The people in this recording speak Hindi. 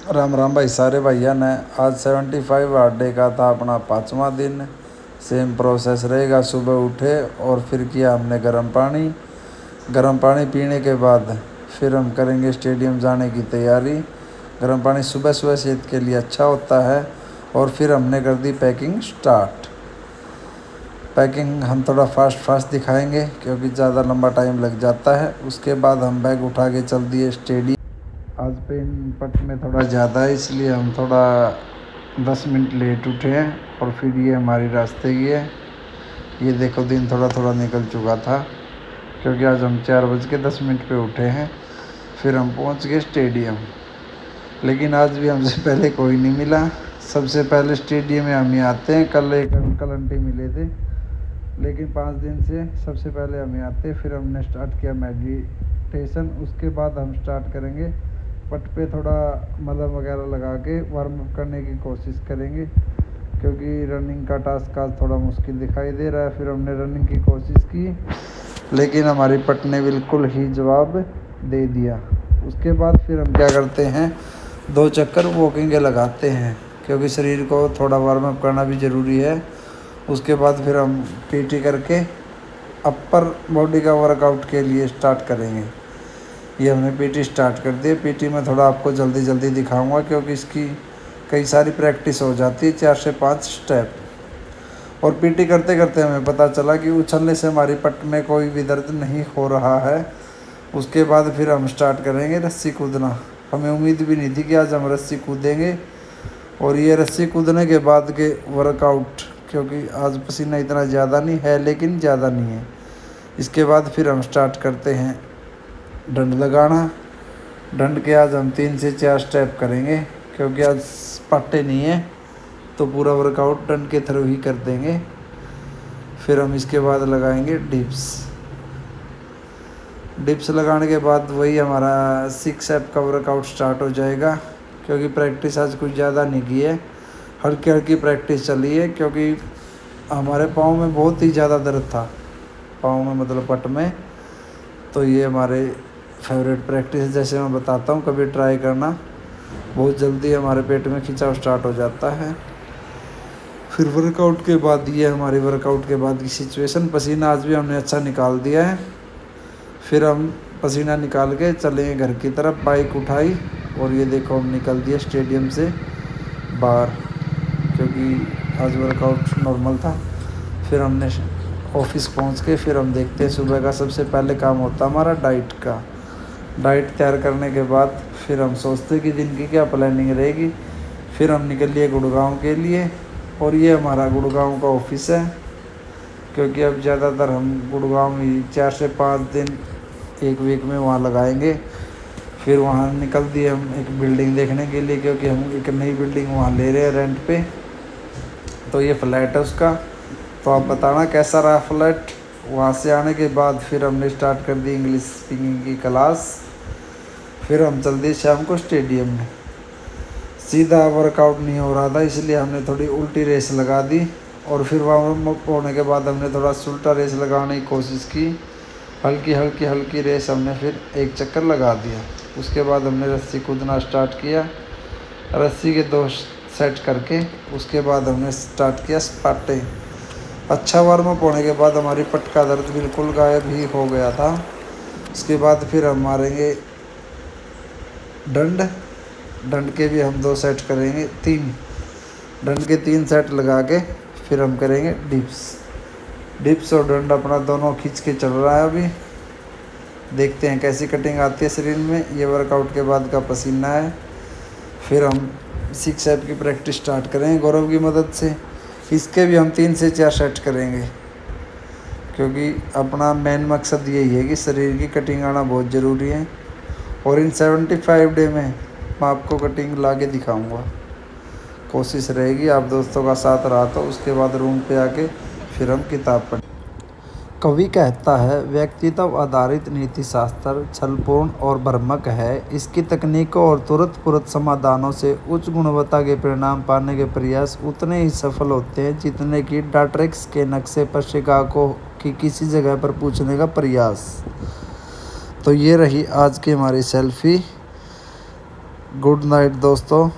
राम राम भाई सारे भैया ने। आज 75 हार्ड डे का था अपना 5वां दिन। सेम प्रोसेस रहेगा। सुबह उठे और फिर किया हमने गर्म पानी पीने के बाद फिर हम करेंगे स्टेडियम जाने की तैयारी। गर्म पानी सुबह सुबह सेहत के लिए अच्छा होता है। और फिर हमने कर दी पैकिंग स्टार्ट। पैकिंग हम थोड़ा फास्ट दिखाएंगे क्योंकि ज़्यादा लंबा टाइम लग जाता है। उसके बाद हम बैग उठा के चल दिए स्टेडियम। आज पेन पट में थोड़ा ज़्यादा है इसलिए हम थोड़ा 10 मिनट लेट उठे हैं। और फिर ये हमारी रास्ते की है। ये देखो दिन थोड़ा थोड़ा निकल चुका था क्योंकि आज हम 4:10 पे उठे हैं। फिर हम पहुंच गए स्टेडियम। लेकिन आज भी हमसे पहले कोई नहीं मिला। सबसे पहले स्टेडियम में हम ही आते हैं। कल एक अंकल आंटी मिले थे, लेकिन 5 दिन से सबसे पहले हम ही आते हैं। फिर हमने स्टार्ट किया मेडिटेशन। उसके बाद हम स्टार्ट करेंगे पट पे थोड़ा मलहम वगैरह लगा के वार्म अप करने की कोशिश करेंगे क्योंकि रनिंग का टास्क आज थोड़ा मुश्किल दिखाई दे रहा है। फिर हमने रनिंग की कोशिश की लेकिन हमारी पट ने बिल्कुल ही जवाब दे दिया। उसके बाद फिर हम क्या करते हैं, 2 चक्कर वॉकिंग के लगाते हैं क्योंकि शरीर को थोड़ा वार्म अप करना भी ज़रूरी है। उसके बाद फिर हम पीटी करके अपर बॉडी का वर्कआउट के लिए स्टार्ट करेंगे। ये हमने पीटी स्टार्ट कर दी। पीटी में थोड़ा आपको जल्दी दिखाऊंगा क्योंकि इसकी कई सारी प्रैक्टिस हो जाती है, 4 से 5 स्टेप। और पीटी करते करते हमें पता चला कि उछलने से हमारी पट में कोई भी दर्द नहीं हो रहा है। उसके बाद फिर हम स्टार्ट करेंगे रस्सी कूदना। हमें उम्मीद भी नहीं थी कि आज हम रस्सी कूदेंगे। और ये रस्सी कूदने के बाद के वर्कआउट, क्योंकि आज पसीना इतना ज़्यादा नहीं है लेकिन ज़्यादा नहीं है। इसके बाद फिर हम स्टार्ट करते हैं डंड लगाना। डंड के आज हम 3 से 4 स्टेप करेंगे क्योंकि आज पाटे नहीं है तो पूरा वर्कआउट डंड के थ्रू ही कर देंगे। फिर हम इसके बाद लगाएंगे डिप्स लगाने के बाद वही हमारा 6 स्टेप का वर्कआउट स्टार्ट हो जाएगा क्योंकि प्रैक्टिस आज कुछ ज़्यादा नहीं की है, हल्की प्रैक्टिस चली है क्योंकि हमारे पाँव में बहुत ही ज़्यादा दर्द था, पाँव में मतलब पट में। तो ये हमारे फेवरेट प्रैक्टिस, जैसे मैं बताता हूँ कभी ट्राई करना। बहुत जल्दी हमारे पेट में खिंचाव स्टार्ट हो जाता है। फिर वर्कआउट के बाद ये हमारी वर्कआउट के बाद की सिचुएशन। पसीना आज भी हमने अच्छा निकाल दिया है। फिर हम पसीना निकाल के चले घर की तरफ। बाइक उठाई और ये देखो हम निकल दिए स्टेडियम से बाहर क्योंकि आज वर्कआउट नॉर्मल था। फिर हमने ऑफिस पहुंच के फिर हम देखते हैं सुबह का सबसे पहले काम होता हमारा डाइट का। डाइट तैयार करने के बाद फिर हम सोचते कि दिन की क्या प्लानिंग रहेगी। फिर हम निकल लिए गुड़गांव के लिए। और ये हमारा गुड़गांव का ऑफिस है क्योंकि अब ज़्यादातर हम गुड़गांव ही 4 से 5 दिन एक वीक में वहाँ लगाएंगे। फिर वहाँ निकल दिए हम एक बिल्डिंग देखने के लिए क्योंकि हम एक नई बिल्डिंग वहाँ ले रहे हैं रेंट पे। तो ये फ्लैट है उसका। तो आप बताना कैसा रहा फ्लैट। वहाँ से आने के बाद फिर हमने स्टार्ट कर दी इंग्लिश स्पीकिंग की क्लास। फिर हम चल दिए शाम को स्टेडियम में। सीधा वर्कआउट नहीं हो रहा था इसलिए हमने थोड़ी उल्टी रेस लगा दी। और फिर वहाँ होने के बाद हमने थोड़ा उल्टा रेस लगाने की कोशिश की। हल्की रेस हमने फिर एक चक्कर लगा दिया। उसके बाद हमने रस्सी कूदना स्टार्ट किया, रस्सी के 2 सेट करके। उसके बाद हमने स्टार्ट किया स्पाटे। अच्छा वार्म अप होने के बाद हमारी पट का दर्द बिल्कुल गायब ही हो गया था। उसके बाद फिर हम मारेंगे डंड के भी हम 2 सेट करेंगे, 3 डंड के 3 सेट लगा के फिर हम करेंगे डिप्स और डंड अपना दोनों खींच के चल रहा है। अभी देखते हैं कैसी कटिंग आती है शरीर में। ये वर्कआउट के बाद का पसीना है। फिर हम 6 सेट की प्रैक्टिस स्टार्ट करेंगे गौरव की मदद से। इसके भी हम 3 से 4 सेट करेंगे क्योंकि अपना मेन मकसद यही है कि शरीर की कटिंग आना बहुत ज़रूरी है। और इन 75 डे में मैं आपको कटिंग ला के दिखाऊँगा। कोशिश रहेगी आप दोस्तों का साथ रहा तो उसके बाद रूम पे आके फिर हम किताब पढ़ें। कवि कहता है, व्यक्तित्व आधारित नीति शास्त्र छलपूर्ण और भ्रामक है। इसकी तकनीकों और तुरंत समाधानों से उच्च गुणवत्ता के परिणाम पाने के प्रयास उतने ही सफल होते हैं जितने कि डार्ट्रेक्स के नक्शे पर शिकागो की किसी जगह पर पूछने का प्रयास। तो ये रही आज की हमारी सेल्फी। गुड नाइट दोस्तों।